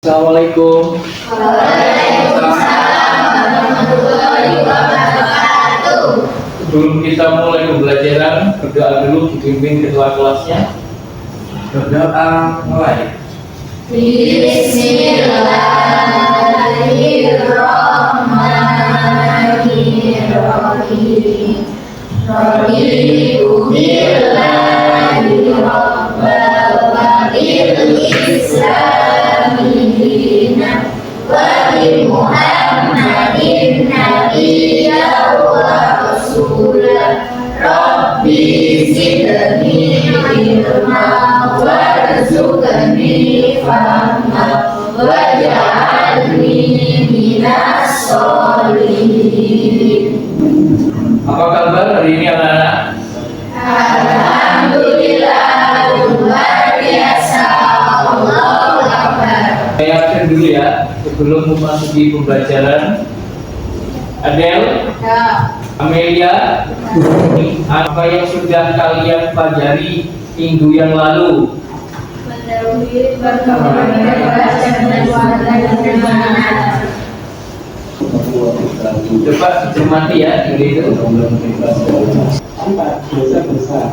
Assalamualaikum. Waalaikumsalam warahmatullahi wabarakatuh. Sebelum kita mulai pembelajaran, berdoa dulu dipimpin ketua kelasnya. Berdoa mulai. Bismillahirrahmanirrahim. Raditu billahi rabbal wa bil islami dinan wa bi Muhammadin nabiyyan wa rasulan. Rabbi zidni ilma warzuqni fahma waj'alni minas sholihin. Apa kabar hari ini anak-anak? Alhamdulillah, luar biasa. Allahu Akbar. Saya absen dulu ya, sebelum memasuki pembelajaran. Adel, Ya. Amelia, apa yang sudah kalian pelajari minggu yang lalu? Mendahului perkembangan dan Coba dicermati ya, itu. Empat, dosa besar.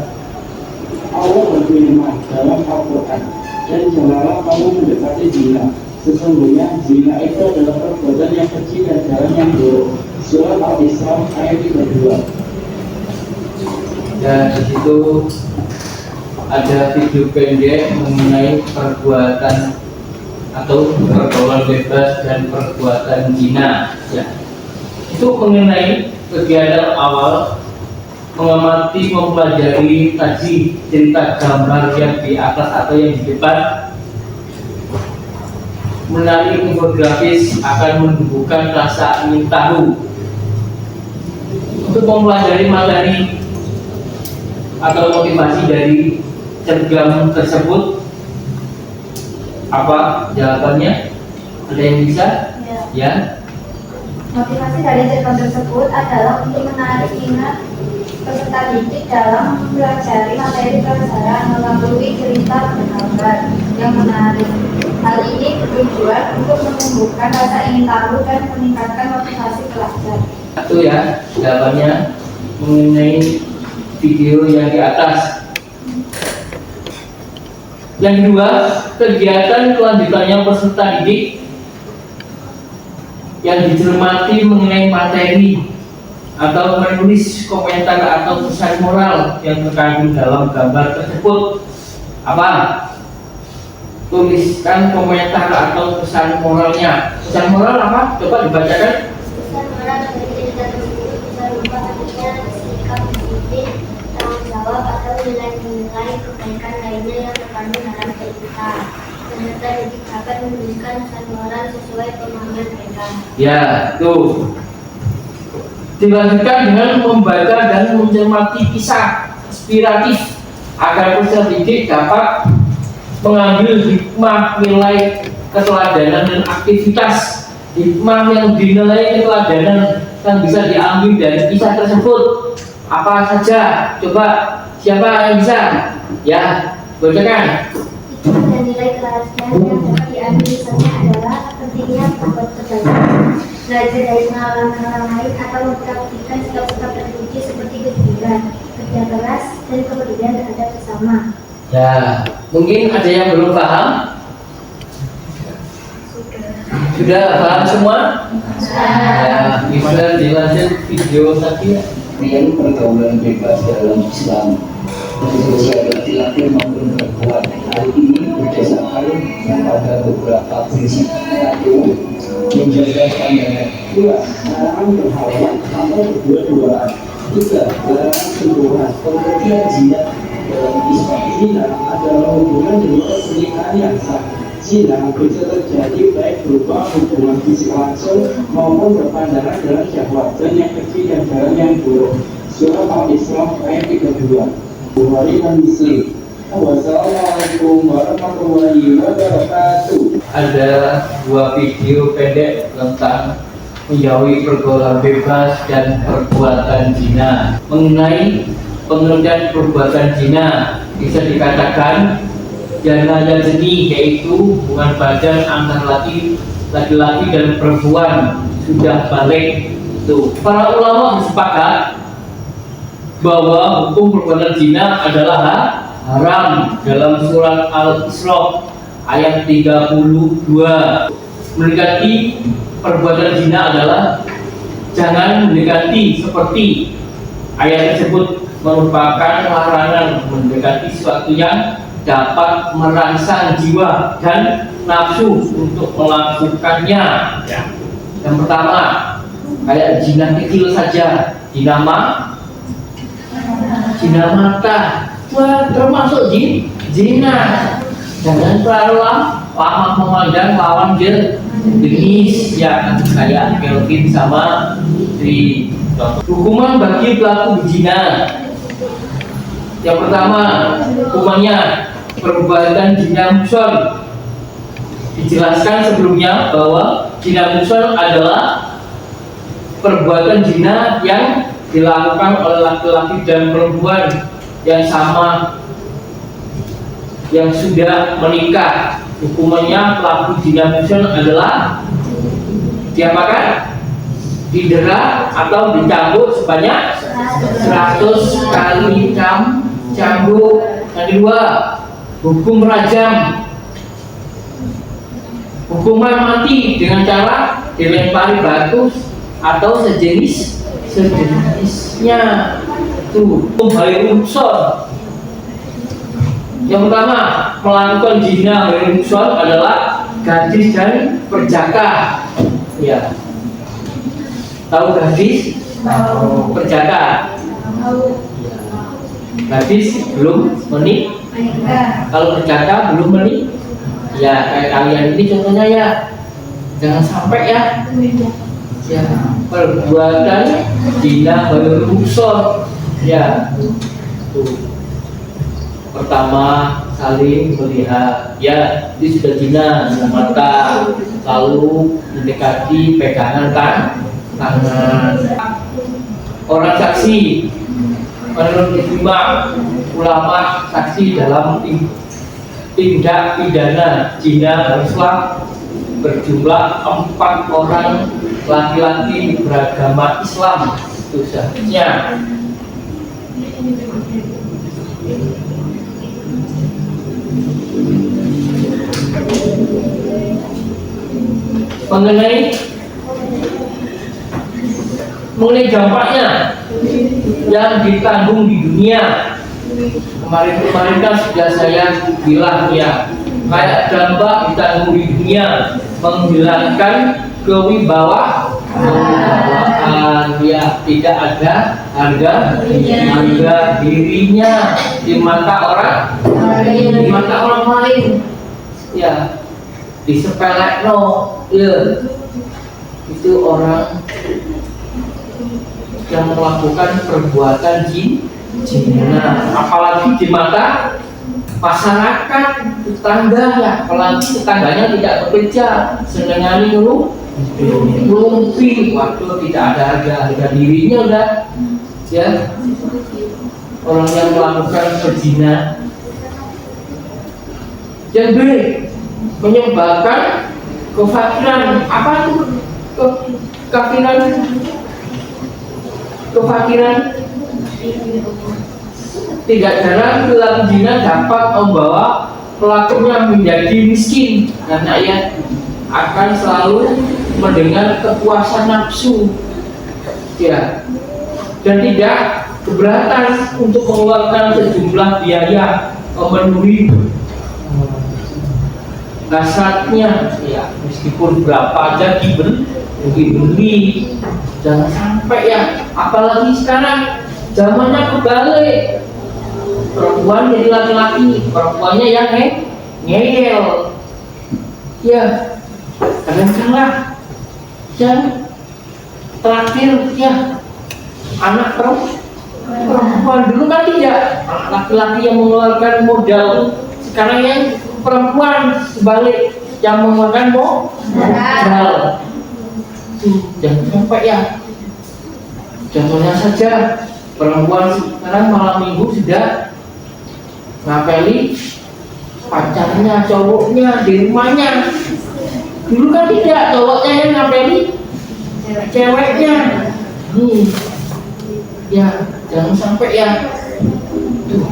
Allah berfirman dalam Al-Quran, dan janganlah kamu mendekati zina. Sesungguhnya zina itu adalah perbuatan yang kecil dan jalan yang buruk. Surah Al-Isra ayat 32. Dan di situ ada video pendek mengenai perbuatan atau pergaulan bebas dan perbuatan zina. Ya. Itu mengenai kegiatan awal mengamati, mempelajari tadi cerita gambar yang di atas atau yang di depan. Menarik infografis akan menumbuhkan rasa ingin tahu. Untuk mempelajari materi atau motivasi dari cergam tersebut, apa jawabannya? Ada yang bisa? Ya. Motivasi dari cerita tersebut adalah untuk menarik minat peserta didik dalam mempelajari materi pelajaran melalui cerita bergambar yang menarik. Hal ini bertujuan untuk menumbuhkan rasa ingin tahu dan meningkatkan motivasi pelajar. Satu ya, jawabannya mengenai video yang di atas. Yang kedua, kegiatan kelanjutannya peserta didik yang dicermati mengenai materi atau menulis komentar atau pesan moral yang terkandung dalam gambar tersebut. Apa? Tuliskan komentar atau pesan moralnya. Pesan moral apa? Coba dibacakan. Pesan moral dari cerita tersebut bisa berupa adanya sikap disiplin, tanggung jawab atau nilai-nilai kebaikan lainnya yang terkandung dalam cerita. Peserta didik dapat menuliskan pesan moral sesuai pemahaman mereka. Ya, tuh. Dilanjutkan dengan membaca dan mencermati kisah inspiratif agar peserta didik dapat mengambil hikmah nilai keteladanan dan aktivitas. Hikmah yang dinilai keteladanan yang bisa diambil dari kisah tersebut apa saja? Coba siapa yang bisa? Ya, bacakan. Hikmah dan nilai keteladanan yang dapat diambil misalnya adalah pentingnya berbuat kebaikan, belajar dari pengalaman orang lain atau mempraktikkan sikap-sikap terpuji seperti kejujuran, kerja keras, dan kepedulian terhadap sesama. Ya, mungkin ada yang belum paham? Sudah paham semua? Ya, gimana dilanjut video tadi ya? Yang pergaulan bebas dalam Islam bisa dilatih maupun berkuat. Hal ini berdasarkan pada beberapa prinsip. Satu, menjaga pandangan. Dua, larangan berhawa atau berdua-duaan. Tiga, larangan sentuhan. Kemudian zina dalam Islam zina adalah hubungan di luar pernikahan yang sah. Zina bisa terjadi baik berupa hubungan fisik langsung maupun berpandangan dalam syahwat dan yang kecil dan jalan yang buruk. Surah Al-Isra ayat 32. Bukhari dan Muslim. Wassalamualaikum warahmatullahi wabarakatuh. Ada dua video pendek tentang menjauhi pergaulan bebas dan perbuatan zina. Mengenai pengertian perbuatan zina, bisa dikatakan janaya jeni, yaitu hubungan badan antara laki-laki dan perempuan sudah balik. Tuh, para ulama bersepakat bahwa hukum perbuatan zina adalah haram dalam surat Al-Isra ayat 32. Mendekati perbuatan zina adalah jangan mendekati, seperti ayat tersebut merupakan larangan mendekati sesuatu yang dapat merangsang jiwa dan nafsu untuk melakukannya. Ya. Yang pertama, kayak zina kecil saja, zina mata, wah, termasuk zina. Jangan terlalu lama memandang lawan jenis, ya kayak Kelvin sama Tri. Hukuman bagi pelaku zina. Yang pertama, hukumannya perbuatan zina muhsan. Dijelaskan sebelumnya bahwa zina muhsan adalah perbuatan zina yang dilakukan oleh laki-laki dan perempuan yang sama, yang sudah menikah. Hukumannya pelaku zina muhsan adalah diapakan? Didera atau dicambuk sebanyak 100 kali cambuk. Yang kedua, hukum rajam, hukuman mati dengan cara dilempari batu atau sejenisnya. Itu hukum hayrul muhsan. Yang pertama, melakukan zina hayrul muhsan adalah gadis dan perjaka. Ya, tahu gadis? Tahu. Perjaka? Gadis belum menikah. Kalau perjaka belum menikah, ya kayak kalian ini contohnya ya. Jangan sampai ya. Ya, perbuatan zina hayrul muhsan. Ya, tuh. Pertama, saling melihat, ya itu sudah zina dengan mata, lalu mendekati pegangan tangan. Orang saksi, menurut ijma ulama, saksi dalam tindak pidana zina haruslah berjumlah 4 orang laki-laki beragama Islam. Itu seharusnya. Mengenai dampaknya yang ditanggung di dunia, kemarin kan sudah saya bilang ya, kayak dampak ditanggung di dunia menghilangkan kewibawaan, ya tidak ada harga dirinya di mata orang lain, ya disepelekno, ya itu orang yang melakukan perbuatan zina, apalagi di mata masyarakat, tetangga ya, apalagi tetangganya tidak bekerja, senengani ngelumpi, waktu tidak ada harga dirinya udah, ya orang yang melakukan berzina. Yang B, menyebabkan kefakiran. Apa itu kefakiran? Tidak jarang pelaku zina dapat membawa pelakunya menjadi miskin, karena ia akan selalu mendengar kepuasan nafsu, ya, dan tidak keberatan untuk mengeluarkan sejumlah biaya memenuhi hasratnya, ya, meskipun berapa aja dibeli. Jangan sampai ya, apalagi sekarang zamannya kebalik, perempuan jadi laki-laki, perempuannya yang ngeyel, ya kadang-kadang yang terakhir ya anak perempuan. Dulu kan tidak, laki-laki yang mengeluarkan modal, sekarang yang perempuan sebalik yang mengeluarkan modal. Jangan sampai ya. Contohnya saja, perempuan sekarang malam minggu sudah ngapeli pacarnya, cowoknya di rumahnya. Dulu kan tidak, cowoknya yang ngapeli ceweknya. Ya jangan sampai ya. Tuh.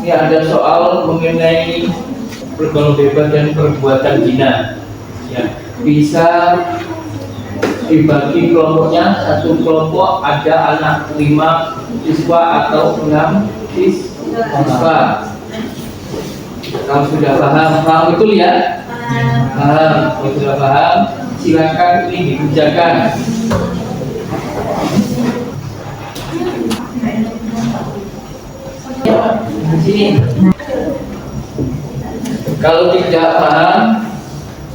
Ini ada soal mengenai pergaulan bebas dan perbuatan zina. Ya, bisa dibagi kelompoknya. Satu kelompok ada anak 5 siswa atau 6 siswa. Kalau sudah paham betul ya? Paham. Kalau sudah paham, silakan ini dikerjakan. Di sini. Kalau tidak paham,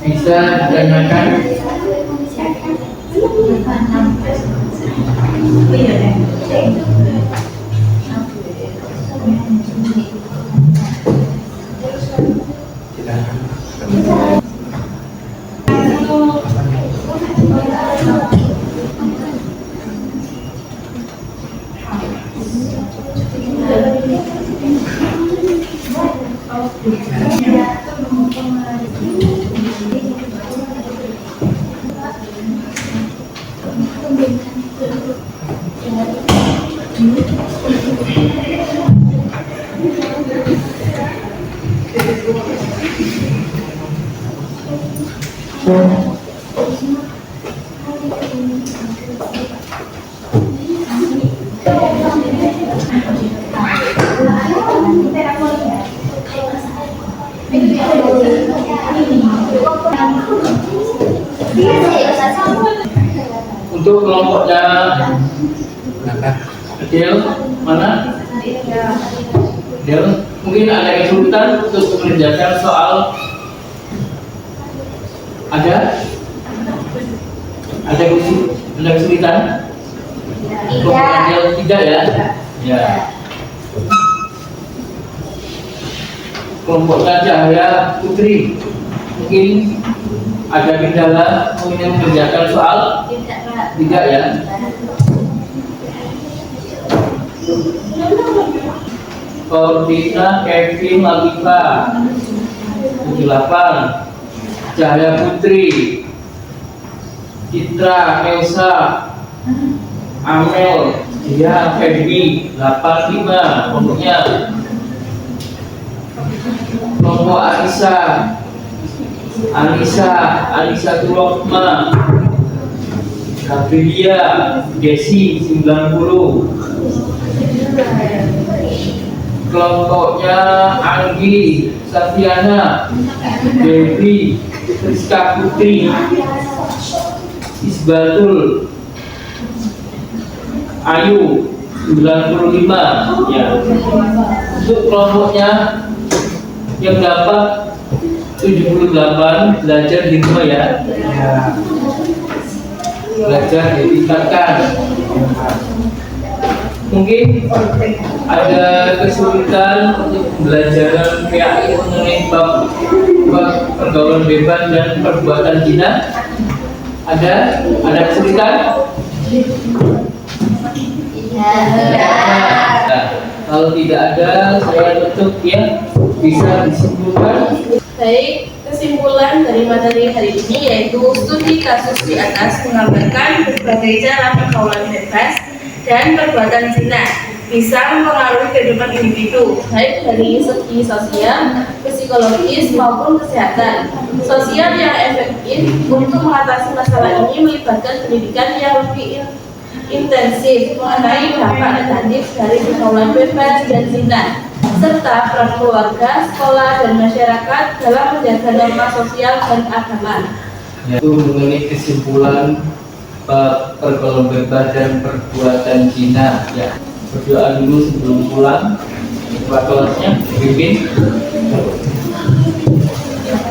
bisa ditanyakan. Untuk kelompoknya Del, mana? Del, mungkin ada kesulitan untuk mengerjakan soal. Ada kesulitan? Kelompoknya Del tidak ya? Ya. Kelompoknya Cahaya Putri, mungkin ada kendala ingin mengerjakan soal? Tidak ya? Fordina, Kevin, Latifa 78. Cahaya Putri, Citra, Elsa, Amel, Dia, Feby 85. Kelompoknya kelompok Anissa Turokma, Gabriela, Desi 90. Kelompoknya Anggi, Safiana, Devi, Rizka Putri, Isbatul, Ayu 95 ya. Untuk kelompoknya yang dapat 78 belajar di rumah ya. Belajar ditingkatkan. Mungkin ada kesulitan untuk belajar PAI mengenai bab pergaulan bebas dan perbuatan zina. Ada kesulitan? Nah, kalau tidak ada, saya tutup ya. Bisa disimpulkan. Baik, kesimpulan dari materi hari ini yaitu studi kasus di atas menggambarkan berbagai cara pergaulan bebas dan perbuatan zina bisa mempengaruhi kehidupan individu, baik dari segi sosial, psikologis maupun kesehatan. Sosial yang efektif untuk mengatasi masalah ini melibatkan pendidikan yang lebih intensif mengenai dampak negatif dari pergaulan bebas dan zina, serta peran keluarga, sekolah, dan masyarakat dalam menjaga norma sosial dan agama. Yaitu mengenai kesimpulan pergaulan bebas dan perbuatan zina. Ya, berdoa dulu sebelum pulang. Ketua kelasnya pimpin.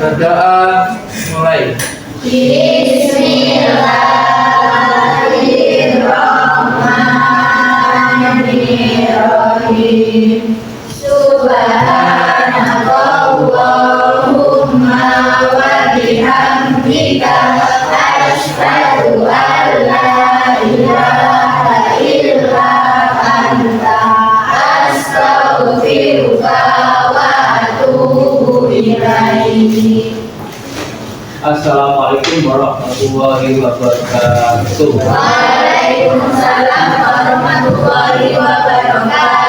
Berdoa mulai. Bismillahirrahmanirrahim. Subhanakallahumma wa bihamdika asyhadu an la ilaha illa anta astaghfiruka wa atubu Assalamualaikum warahmatullahi wabarakatuh. Waalaikumsalam warahmatullahi wabarakatuh.